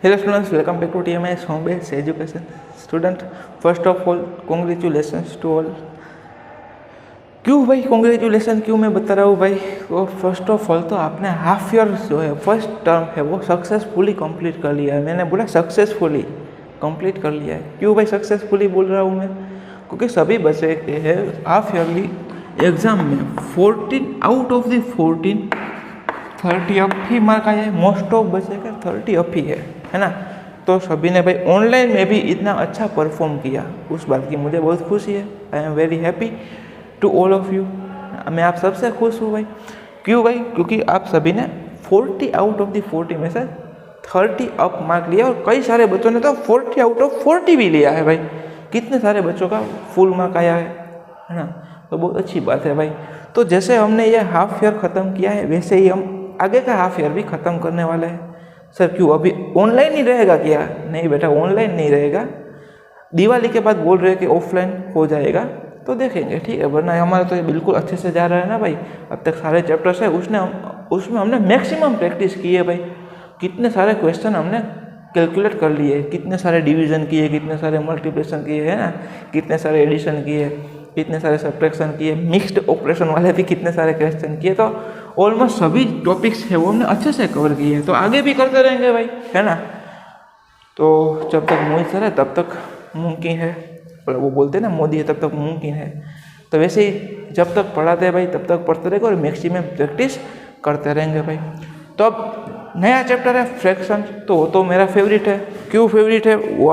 Hello students, welcome back to TMS Home Based Education. Student, first of all, congratulations to all. क्यों भाई congratulation क्यों मैं बता रहा हूँ भाई? और फर्स्ट ऑफ ऑल तो आपने हाफ ईयर जो है फर्स्ट टर्म है वो सक्सेसफुली कंप्लीट कर लिया है। मैंने बोला सक्सेसफुली कंप्लीट कर लिया है। क्यों भाई सक्सेसफुली बोल रहा हूँ मैं? क्योंकि सभी बच्चे के हैं हाफ ईयरली एग्ज़ाम में 14 out of the 14 30 up he mark आया है। मोस्ट ऑफ बच्चे का 30 अप ही है ना। तो सभी ने भाई ऑनलाइन में भी इतना अच्छा परफॉर्म किया, उस बात की मुझे बहुत खुशी है। I am very happy to all of you. मैं आप सबसे खुश हूँ भाई। क्यों भाई? क्योंकि आप सभी ने 40 आउट ऑफ द 40 में से 30 अप मार्क लिया और कई सारे बच्चों ने तो 40 आउट ऑफ 40 भी लिया है भाई। कितने सारे बच्चों का फुल मार्क आया है ना। तो बहुत अच्छी बात है भाई। तो जैसे हमने ये हाफ ईयर ख़त्म किया है वैसे ही हम आगे का हाफ ईयर भी ख़त्म करने वाले हैं। सर क्यों अभी ऑनलाइन ही रहेगा क्या? नहीं बेटा, ऑनलाइन नहीं रहेगा। दिवाली के बाद बोल रहे हैं कि ऑफलाइन हो जाएगा, तो देखेंगे ठीक है। वरना हमारा तो ये बिल्कुल अच्छे से जा रहा है ना भाई। अब तक सारे चैप्टर्स है उसमें हमने मैक्सिमम प्रैक्टिस की है भाई। कितने सारे क्वेश्चन हमने कैलकुलेट कर लिए, कितने सारे डिवीज़न किए, कितने सारे मल्टीप्लिकेशन किए है ना, कितने सारे एडिशन किए, कितने सारे सब्ट्रैक्शन किए, मिक्स्ड ऑपरेशन वाले भी कितने सारे क्वेश्चन किए। तो ऑलमोस्ट सभी टॉपिक्स है वो हमने अच्छे से कवर किए हैं। तो आगे भी करते रहेंगे भाई, है ना। तो जब तक मोदी सर है तब तक मुमकिन है, वो बोलते हैं ना मोदी है तब तक मुमकिन है। तो वैसे ही जब तक पढ़ाते हैं भाई तब तक पढ़ते रहेंगे और मैक्सिमम प्रैक्टिस करते रहेंगे भाई। तो अब नया चैप्टर है फ्रैक्शन। तो वो तो मेरा फेवरेट है। क्यों फेवरेट है वो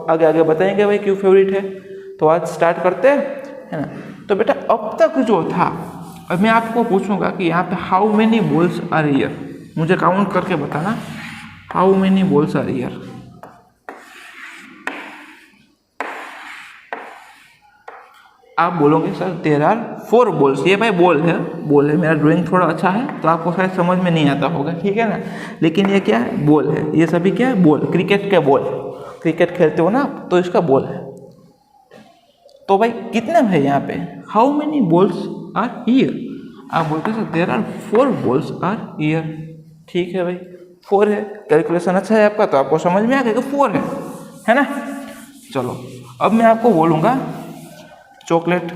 आगे आगे बताएंगे भाई क्यों फेवरेट है। तो आज स्टार्ट करते हैं, है ना। तो बेटा अब तक जो था, अब मैं आपको पूछूंगा कि यहाँ पे how many balls are here, मुझे काउंट करके बताना how many balls are here. आप बोलोगे सर देयर आर 4 बॉल्स। ये भाई बॉल है मेरा ड्राइंग थोड़ा अच्छा है तो आपको शायद समझ में नहीं आता होगा, ठीक है ना। लेकिन ये क्या है? बॉल है। ये सभी क्या है? बॉल, क्रिकेट के बॉल। क्रिकेट खेलते हो ना तो इसका बॉल है। तो भाई कितने है यहाँ पे? How many balls are here. आप बोलते sir there are 4 balls are here. ठीक है भाई, 4 है। कैलकुलेशन अच्छा है आपका तो आपको समझ में आ गया कि 4 है ना। चलो अब मैं आपको बोलूँगा चॉकलेट।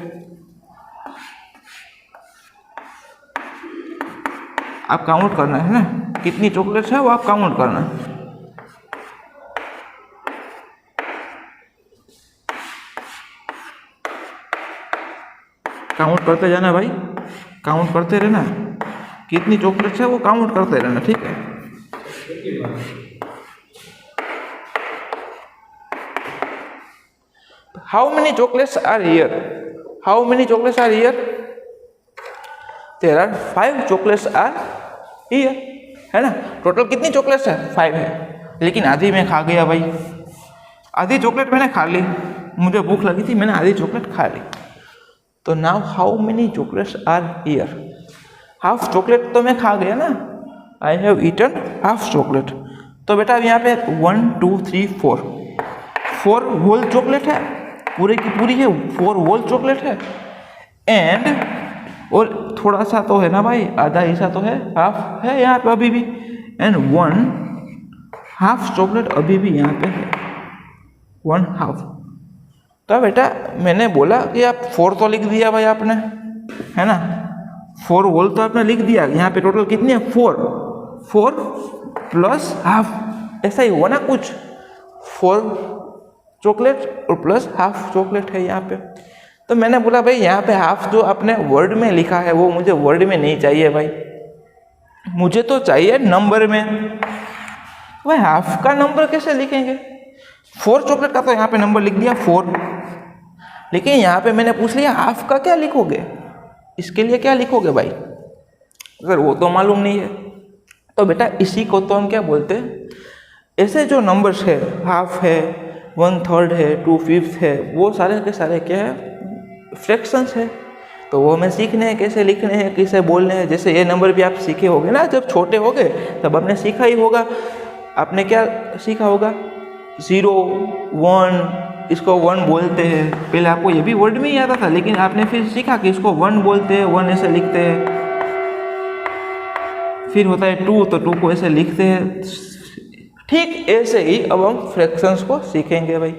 आप काउंट करना है ना, कितनी चॉकलेट्स है वो आप काउंट करना। काउंट करते जाना भाई, काउंट करते रहना। कितनी चॉकलेट्स है वो काउंट करते रहना, ठीक है। How many chocolates are here? How many chocolates are here? There are 5 chocolates are here, है ना। टोटल कितनी चॉकलेट्स है? 5 है। लेकिन आधी मैं खा गया भाई। आधी चॉकलेट मैंने खा ली, मुझे भूख लगी थी, मैंने आधी चॉकलेट खा ली। तो now how many chocolates are here? Half chocolate तो मैं खा गया ना, I have eaten half chocolate. तो बेटा अब यहाँ पे 1 2 3 4 होल चॉकलेट है, पूरे की पूरी है 4 होल चॉकलेट है। एंड और थोड़ा सा तो है ना भाई, आधा हिस्सा तो है, हाफ है यहाँ पे अभी भी। एंड 1 हाफ चॉकलेट अभी भी यहाँ पे है, 1 हाफ। तो बेटा मैंने बोला कि आप 4 तो लिख दिया भाई आपने, है ना। 4 होल तो आपने लिख दिया। यहाँ पे टोटल कितनी है? 4 प्लस हाफ, ऐसा ही हुआ ना कुछ। 4 चॉकलेट और प्लस हाफ चॉकलेट है यहाँ पे। तो मैंने बोला भाई यहाँ पे हाफ जो आपने वर्ड में लिखा है वो मुझे वर्ड में नहीं चाहिए भाई, मुझे तो चाहिए नंबर में। भाई हाफ का नंबर कैसे लिखेंगे? 4 चॉकलेट का तो यहाँ पे नंबर लिख दिया 4, लेकिन यहाँ पे मैंने पूछ लिया हाफ का क्या लिखोगे, इसके लिए क्या लिखोगे भाई? अगर वो तो मालूम नहीं है तो बेटा इसी को तो हम क्या बोलते हैं, ऐसे जो नंबर्स है, हाफ है, 1/3 है, 2/5 है, वो सारे के सारे क्या है? फ्रैक्शंस है। तो वो हमें सीखने हैं कैसे लिखने हैं, कैसे बोलने हैं। जैसे ये नंबर भी आप सीखे होंगे ना, जब छोटे होगे तब आपने सीखा ही होगा। आपने क्या सीखा होगा? 0 1, इसको 1 बोलते हैं। पहले आपको ये भी वर्ड में ही आता था, लेकिन आपने फिर सीखा कि इसको 1 बोलते हैं, 1 ऐसे लिखते हैं। फिर होता है 2, तो 2 को ऐसे लिखते हैं, ठीक ऐसे ही अब हम फ्रैक्शंस को सीखेंगे भाई,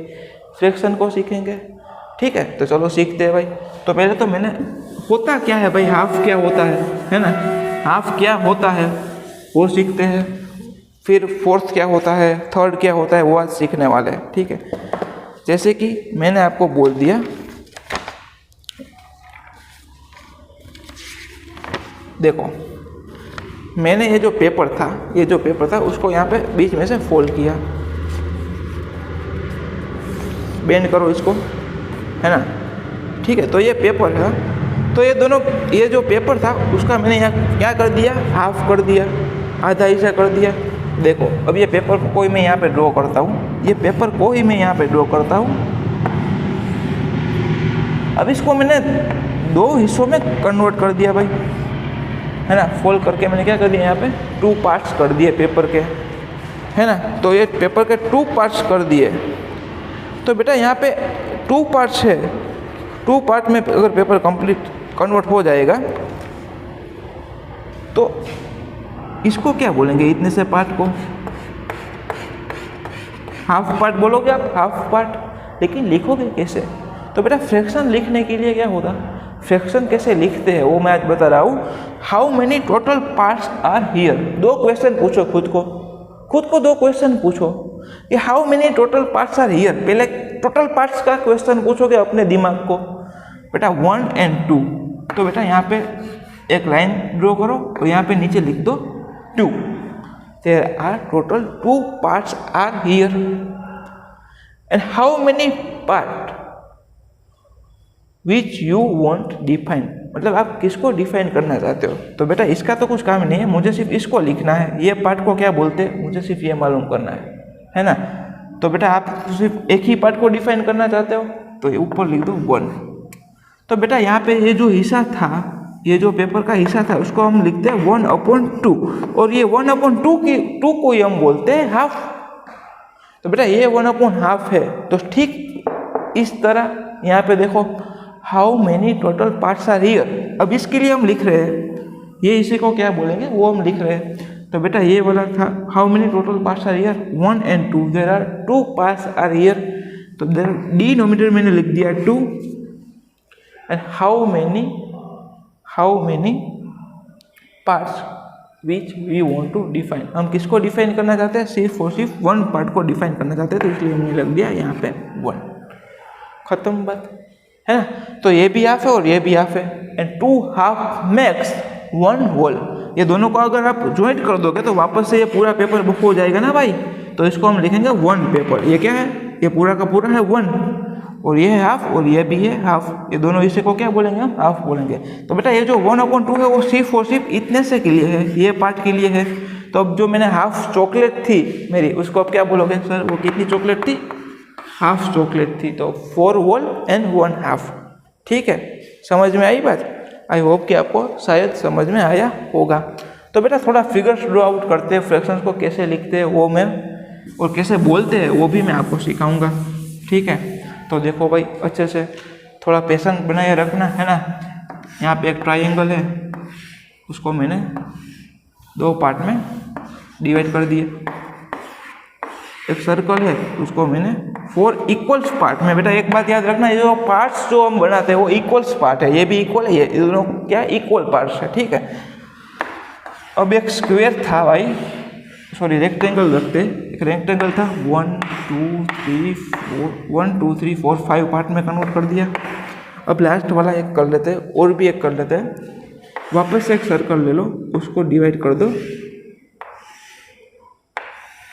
फ्रैक्शन को सीखेंगे। ठीक है, तो चलो सीखते हैं भाई। तो पहले तो मैंने होता क्या है भाई, हाफ क्या होता है ना, हाफ क्या होता है वो सीखते हैं। फिर फोर्थ क्या होता है, थर्ड क्या होता है, वो आज सीखने वाले हैं। ठीक है, जैसे कि मैंने आपको बोल दिया, देखो मैंने ये जो पेपर था उसको यहाँ पे बीच में से फोल्ड किया, बेंड करो इसको, है ना। ठीक है, तो ये पेपर है, तो ये जो पेपर था उसका मैंने यहाँ क्या कर दिया, हाफ कर दिया, आधा हिस्सा कर दिया। देखो अब ये पेपर को कोई मैं यहाँ पे ड्रॉ करता हूँ, ये पेपर को ही मैं यहाँ पे ड्रॉ करता हूँ। अब इसको मैंने 2 हिस्सों में कन्वर्ट कर दिया भाई, है ना। फोल्ड करके मैंने क्या कर दिया, यहाँ पे 2 पार्ट्स कर दिए पेपर के, है ना। तो ये पेपर के 2 पार्ट्स कर दिए। तो बेटा यहाँ पे 2 पार्ट्स है, 2 पार्ट में अगर पेपर कंप्लीट कन्वर्ट हो जाएगा तो इसको क्या बोलेंगे, इतने से पार्ट को हाफ पार्ट बोलोगे आप, हाफ पार्ट। लेकिन लिखोगे कैसे? तो बेटा फ्रैक्शन लिखने के लिए क्या होता, फ्रैक्शन कैसे लिखते हैं वो मैं आज बता रहा हूँ। How many total parts are here. 2 question पूछो खुद को 2 क्वेश्चन पूछो कि how many total parts are here. पहले टोटल पार्ट्स का क्वेश्चन पूछोगे अपने दिमाग को, बेटा 1 और 2। तो बेटा यहाँ पे एक लाइन ड्रॉ करो और यहाँ पे नीचे लिख दो 2। There are total 2 parts are here. And how many part which you want define, मतलब आप किसको डिफाइन करना चाहते हो। तो बेटा इसका तो कुछ काम नहीं है, मुझे सिर्फ इसको लिखना है, ये पार्ट को क्या बोलते हैं मुझे सिर्फ ये मालूम करना है ना। तो बेटा आप सिर्फ एक ही पार्ट को डिफाइन करना चाहते हो तो ये ऊपर लिख दो 1। तो बेटा यहाँ पे ये जो हिस्सा था, ये जो पेपर का हिस्सा था उसको हम लिखते हैं 1/2, और ये 1/2 को ही हम बोलते हैं हाफ। तो बेटा ये 1/2 है। तो ठीक इस तरह यहाँ पे देखो how many total parts are here. अब इसके लिए हम लिख रहे हैं, ये इसी को क्या बोलेंगे वो हम लिख रहे हैं। तो बेटा ये वाला था how many total parts are here 1 और 2, there are 2 parts are here. तो डिनोमिनेटर मैंने लिख दिया 2। And how many parts which we want to define. हम किसको डिफाइन करना चाहते हैं, सिर्फ और सिर्फ 1 पार्ट को डिफाइन करना चाहते हैं, तो इसलिए मैंने लग दिया यहाँ पे 1। खत्म बात, है ना। तो ये भी हाफ है और ये भी हाफ है। And 2 half makes 1 whole. ये दोनों को अगर आप ज्वाइंट कर दोगे तो वापस से ये पूरा पेपर बुक हो जाएगा ना भाई। तो इसको हम लिखेंगे 1 पेपर। ये क्या है, ये पूरा का पूरा है 1, और ये है हाफ और ये भी है हाफ। ये दोनों हिस्से को क्या बोलेंगे हम, हाफ बोलेंगे। तो बेटा ये जो 1/2 है वो सिर्फ और सिर्फ इतने से के लिए है, ये पार्ट के लिए है। तो अब जो मैंने हाफ चॉकलेट थी मेरी, उसको अब क्या बोलोगे सर, वो कितनी चॉकलेट थी, हाफ चॉकलेट थी। तो 4 होल एंड 1 हाफ। ठीक है, समझ में आई बात। आई होप कि आपको शायद समझ में आया होगा। तो बेटा थोड़ा फिगर्स ड्रॉ आउट करते हैं, फ्रैक्शंस को कैसे लिखते हैं वो मैं, और कैसे बोलते हैं वो भी मैं आपको सिखाऊंगा। ठीक है, तो देखो भाई अच्छे से थोड़ा पेशेंस बनाए रखना, है ना। यहाँ पे एक ट्रायंगल है, उसको मैंने 2 पार्ट में डिवाइड कर दिए। एक सर्कल है, उसको मैंने 4 इक्वल्स पार्ट में। बेटा एक बात याद रखना, ये जो पार्ट्स जो हम बनाते हैं वो इक्वल्स पार्ट है, ये भी इक्वल है, ये दोनों क्या इक्वल पार्ट्स है। ठीक है, अब एक स्क्वायर था भाई, सॉरी रेक्टेंगल रखते, एक रेक्टेंगल था 1 2 3 4 5 पार्ट में कन्वर्ट कर दिया। अब लास्ट वाला एक कर लेते हैं, और भी एक कर लेते हैं। वापस से एक सर्कल ले लो, उसको डिवाइड कर दो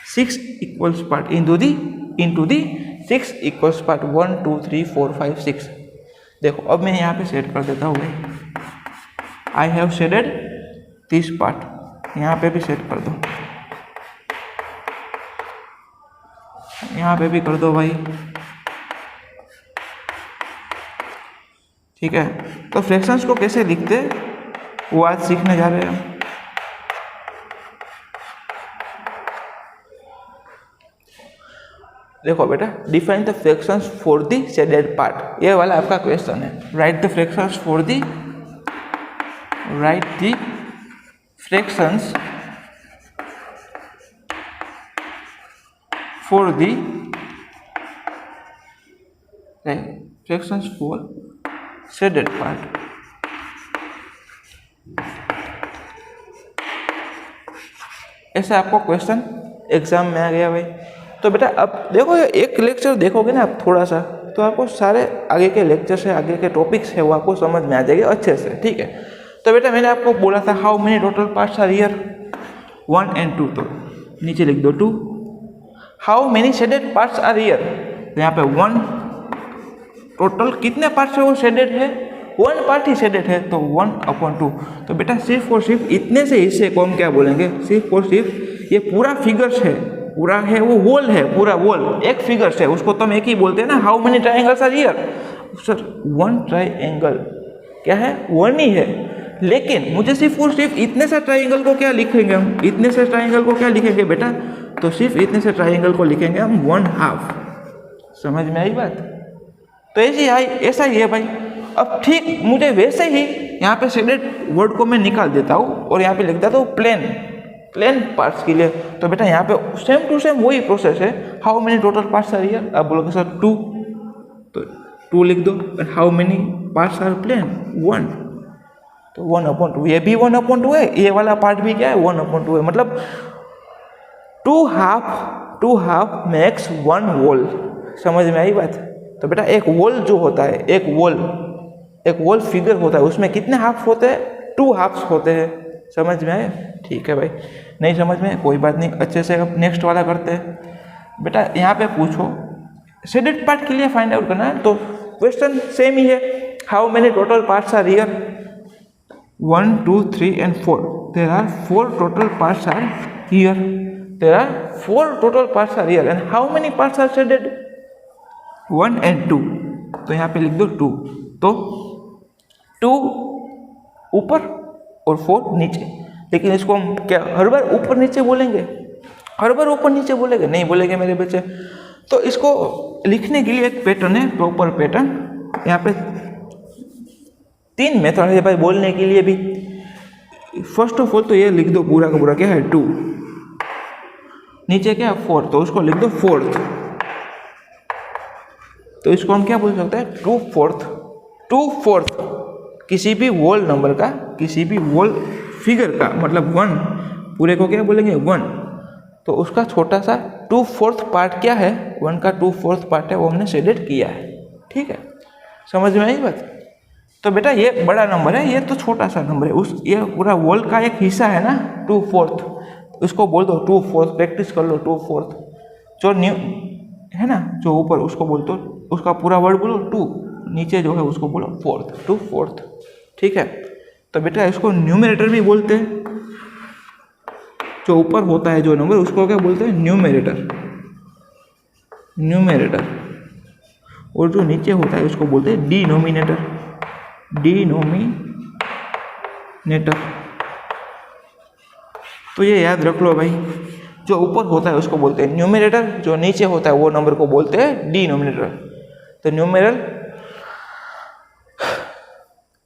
6 इक्वल्स पार्ट इंटू दी 6 इक्वल्स पार्ट 1 2 3 4 5 6। देखो अब मैं यहाँ पे सेट कर देता हूँ, I have shaded this part, यहाँ पे भी सेट कर दो, यहाँ पे भी कर दो भाई। ठीक है, तो फ्रैक्शंस को कैसे लिखते वो आज सीखने जा रहे हैं। देखो बेटा, define the fractions for the shaded part, ये वाला आपका क्वेश्चन है। Right the fractions for the for the fractions for shaded part. ऐसा आपको क्वेश्चन एग्जाम में आ गया भाई। तो बेटा अब देखो एक लेक्चर देखोगे ना आप थोड़ा सा, तो आपको सारे आगे के लेक्चर से आगे के टॉपिक्स है वो आपको समझ में आ जाएंगे अच्छे से, ठीक है। तो बेटा मैंने आपको बोला था how many total parts are here, 1 and 2, तो नीचे लिख दो 2। How many shaded parts are here, तो यहाँ पे 1। टोटल कितने पार्ट्स है वो शेडेड है, 1 पार्ट ही शेडेड है, तो 1/2। तो बेटा सिर्फ और सिर्फ इतने से हिस्से को हम क्या बोलेंगे, सिर्फ और सिर्फ ये पूरा फिगर्स है, पूरा है वो वॉल है, पूरा वॉल एक फिगर्स है, उसको तो हम एक ही बोलते हैं ना, how many triangles are here. Sir 1 triangle क्या है, 1 ही है, लेकिन मुझे सिर्फ और सिर्फ इतने से ट्राइंगल को क्या लिखेंगे हम, इतने से ट्राइंगल को क्या लिखेंगे बेटा, तो सिर्फ इतने से ट्राइंगल को लिखेंगे हम 1/2। समझ में आई बात। तो ऐसा ही है भाई। अब ठीक मुझे वैसे ही यहाँ पे शेडेड वर्ड को मैं निकाल देता हूँ और यहाँ पे लिख देता हूँ प्लेन पार्ट्स के लिए। तो बेटा यहाँ पे सेम टू सेम वही प्रोसेस है, how many total parts are here, आप बोलोगे सर 2, तो 2 लिख दो। How many parts are plain, 1, तो 1/2। ये भी 1/2 है, ये वाला पार्ट भी क्या है 1/2 है, मतलब 2 हाफ मेक्स 1 वॉल। समझ में आई बात। तो बेटा एक वॉल जो होता है, एक वॉल फिगर होता है, उसमें कितने हाफ होते हैं, 2 हाफ्स होते हैं। समझ में आए, ठीक है भाई। नहीं समझ में कोई बात नहीं, अच्छे से अब नेक्स्ट वाला करते हैं। बेटा यहाँ पे पूछो शेडेड पार्ट के लिए फाइंड आउट करना है, तो क्वेश्चन सेम ही है, how many total parts are here, 1 2 3 and 4, there are 4 total parts are here, there are 4 total parts are here, and how many parts are shaded, 1 and 2। तो यहाँ पे लिख दो 2, तो 2 ऊपर और 4 नीचे। लेकिन इसको हम क्या हर बार ऊपर नीचे बोलेंगे, हर बार ऊपर नीचे बोलेंगे, नहीं बोलेंगे मेरे बच्चे। तो इसको लिखने के लिए एक पैटर्न है, प्रॉपर पैटर्न। यहाँ पे 3 मेथड है भाई बोलने के लिए भी। फर्स्ट ऑफ ऑल तो ये लिख दो पूरा का पूरा क्या है 2, नीचे क्या है 4, तो उसको लिख दो 4th। तो इसको हम क्या बोल सकते हैं 2/4 किसी भी वोल नंबर का, किसी भी वोल फिगर का, मतलब 1 पूरे को क्या बोलेंगे 1, तो उसका छोटा सा 2/4 पार्ट क्या है, 1 का 2/4 पार्ट है, वो हमने शेडेड किया है। ठीक है, समझ में आई बात। तो बेटा ये बड़ा नंबर है, ये तो छोटा सा नंबर है, उस ये पूरा वॉल का एक हिस्सा है ना 2/4, उसको बोल दो 2/4, प्रैक्टिस कर लो 2/4। जो न्यू है ना जो ऊपर उसको बोल दो, उसका पूरा वर्ड बोलो 2, नीचे जो है उसको बोलो 4th, 2/4। ठीक है, तो बेटा इसको न्यूमरेटर भी बोलते हैं, जो ऊपर होता है जो नंबर उसको क्या बोलते हैं न्यूमरेटर, न्यूमरेटर। और जो नीचे होता है उसको बोलते हैं डिनोमिनेटर, डिनोमिनेटर। तो ये याद रख लो भाई, जो ऊपर होता है उसको बोलते हैं न्यूमरेटर, जो नीचे होता है वो नंबर को बोलते हैं डिनोमिनेटर। तो न्यूमेरल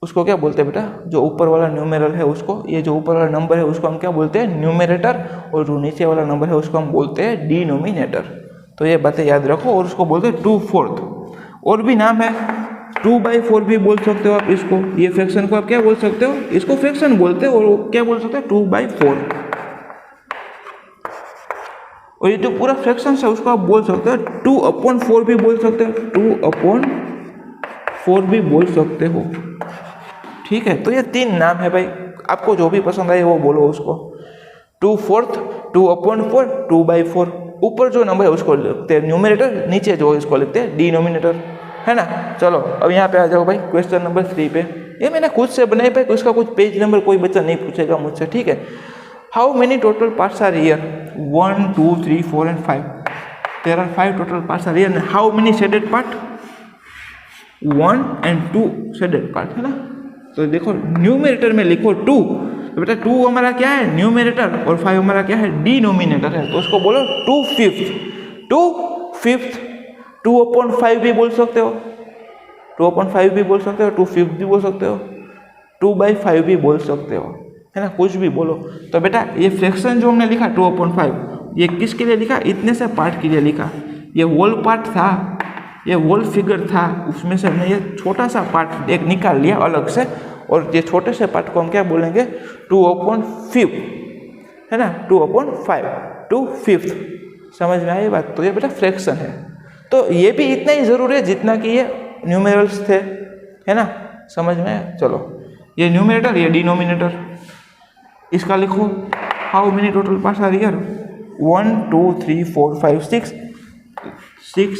उसको क्या बोलते हैं बेटा, जो ऊपर वाला न्यूमेरल है उसको, ये जो ऊपर वाला नंबर है उसको हम क्या बोलते हैं न्यूमरेटर, और जो नीचे वाला नंबर है उसको हम बोलते हैं डिनोमिनेटर। तो ये बातें याद रखो, और उसको बोलते हैं 2/4। और भी नाम है 2/4 भी बोल सकते हो आप इसको, ये फ्रैक्शन को आप क्या बोल सकते हो, इसको फ्रैक्शन बोलते हैं, और क्या बोल सकते हैं 2/4। और ये जो पूरा फ्रैक्शन है उसको आप बोल सकते हो 2/4 भी बोल सकते हो, 2/4 भी बोल सकते हो। ठीक है, तो ये 3 नाम है भाई, आपको जो भी पसंद आए वो बोलो उसको। 2/4, 2/4, 2/4। ऊपर जो नंबर है उसको लिखते हैं न्यूमरेटर, नीचे जो है इसको लिखते हैं डिनोमिनेटर, है ना। चलो अब यहाँ पे आ जाओ भाई क्वेश्चन नंबर 3 पे। ये मैंने खुद से बनाए पे, इसका कुछ पेज नंबर कोई बच्चा नहीं पूछेगा मुझसे। ठीक है, how many total parts are here, 1 2 3 4 and 5, there are 5 total parts are here. How many shaded part, 1 and 2 shaded part, है ना। तो देखो न्यूमरेटर में लिखो 2, तो बेटा 2 हमारा क्या है न्यूमरेटर, और 5 हमारा क्या है डिनोमिनेटर है, तो उसको बोलो 2/5, 2/5। 2/5 भी बोल सकते हो, 2/5 भी बोल सकते हो, 2/5 भी बोल सकते हो, 2/5 भी बोल सकते हो, है ना, कुछ भी बोलो। तो बेटा ये फ्रैक्शन जो हमने लिखा 2/5, ये किसके लिए लिखा, इतने से पार्ट के लिए लिखा। ये होल पार्ट था, ये होल फिगर था, उसमें से हमने ये छोटा सा पार्ट एक निकाल लिया अलग से, और ये छोटे से पार्ट को हम क्या बोलेंगे 2/5, है ना, 2/5, 2/5। समझ में आई बात। तो ये बेटा फ्रैक्शन है। तो ये भी इतना ही ज़रूरी है जितना कि ये न्यूमेरल्स थे, है ना, समझ में आया। चलो ये न्यूमरेटर, ये डिनोमिनेटर, इसका लिखो how many total parts are here, 1 2 3 4 5 6।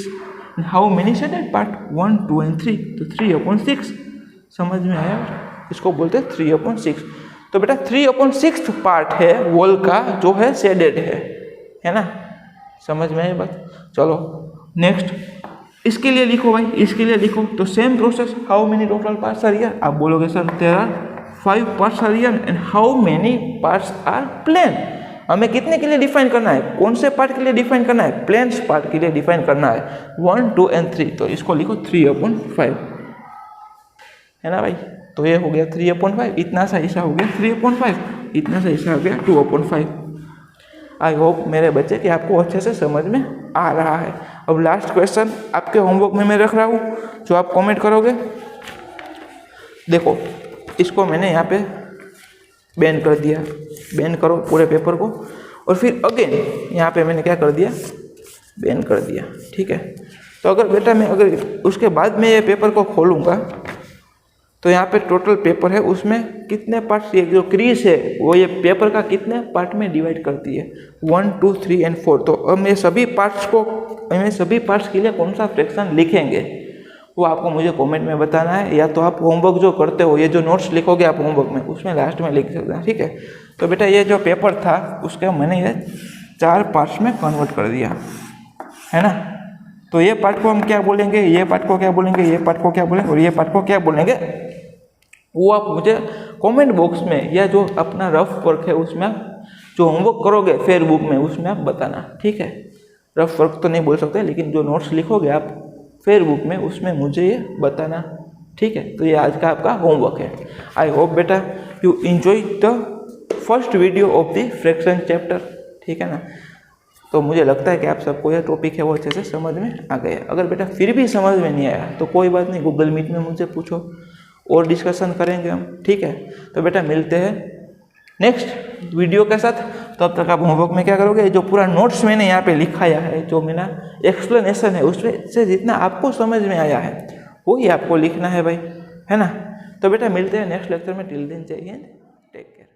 How many shaded part, 1 2 and 3, तो 3/6। समझ में आया, इसको बोलते हैं 3/6। तो बेटा 3/6 पार्ट है वॉल का जो है शेडेड है ना, समझ में आया बात। चलो नेक्स्ट इसके लिए लिखो भाई, इसके लिए लिखो। तो same process, how many total parts are here, आप बोलोगे sir there are 5 parts are here and how many parts are plain. हमें कितने के लिए डिफाइन करना है, कौन से पार्ट के लिए डिफाइन करना है, प्लेन्स पार्ट के लिए डिफाइन करना है, 1 2 एंड 3। तो इसको लिखो 3/5, है ना भाई। तो ये हो गया 3/5, इतना सा हिस्सा हो गया 3/5, इतना सा हिस्सा हो गया 2/5। आई होप मेरे बच्चे कि आपको अच्छे से समझ में आ रहा है। अब लास्ट क्वेश्चन आपके होमवर्क में मैं रख रहा हूँ, जो आप कमेंट करोगे। देखो इसको मैंने यहाँ पे बैन कर दिया, बैन करो पूरे पेपर को, और फिर अगेन यहाँ पे मैंने क्या कर दिया, बैन कर दिया, ठीक है। तो अगर बेटा मैं अगर उसके बाद में ये पेपर को खोलूँगा तो यहाँ पे टोटल पेपर है, उसमें कितने पार्ट्स, ये जो क्रीज है वो ये पेपर का कितने पार्ट में डिवाइड करती है, 1 2 3 एंड 4। तो अब मैं सभी पार्ट्स के लिए कौन सा फ्रैक्शन लिखेंगे वो आपको मुझे कमेंट में बताना है, या तो आप होमवर्क जो करते हो, ये जो नोट्स लिखोगे आप होमवर्क में, उसमें लास्ट में लिख सकते हैं, ठीक है। तो बेटा ये जो पेपर था उसके मैंने ये 4 पार्ट्स में कन्वर्ट कर दिया, है ना। तो ये पार्ट को हम क्या बोलेंगे, ये पार्ट को क्या बोलेंगे, ये पार्ट को क्या बोलेंगे, और ये पार्ट को क्या बोलेंगे, वो आप मुझे कमेंट बॉक्स में या जो अपना रफ वर्क है उसमें जो होमवर्क करोगे फेयर बुक में उसमें आप बताना, ठीक है। रफ वर्क तो नहीं बोल सकते, लेकिन जो नोट्स लिखोगे आप फेयर बुक में उसमें मुझे ये बताना, ठीक है। तो ये आज का आपका होमवर्क है। आई होप बेटा you enjoy the first video of the fraction chapter, ठीक है ना। तो मुझे लगता है कि आप सबको यह टॉपिक है वो अच्छे से समझ में आ गया। अगर बेटा फिर भी समझ में नहीं आया तो कोई बात नहीं, गूगल मीट में मुझे पूछो और डिस्कशन करेंगे हम, ठीक है। तो बेटा मिलते हैं नेक्स्ट वीडियो के साथ। तब तक आप होमवर्क में क्या करोगे, जो पूरा नोट्स मैंने यहाँ पे लिखाया है, जो मेरा एक्सप्लेनेशन है उसमें से जितना आपको समझ में आया है वही आपको लिखना है भाई, है ना। तो बेटा मिलते हैं नेक्स्ट लेक्चर में। टिल देन जय हिंद, टेक केयर।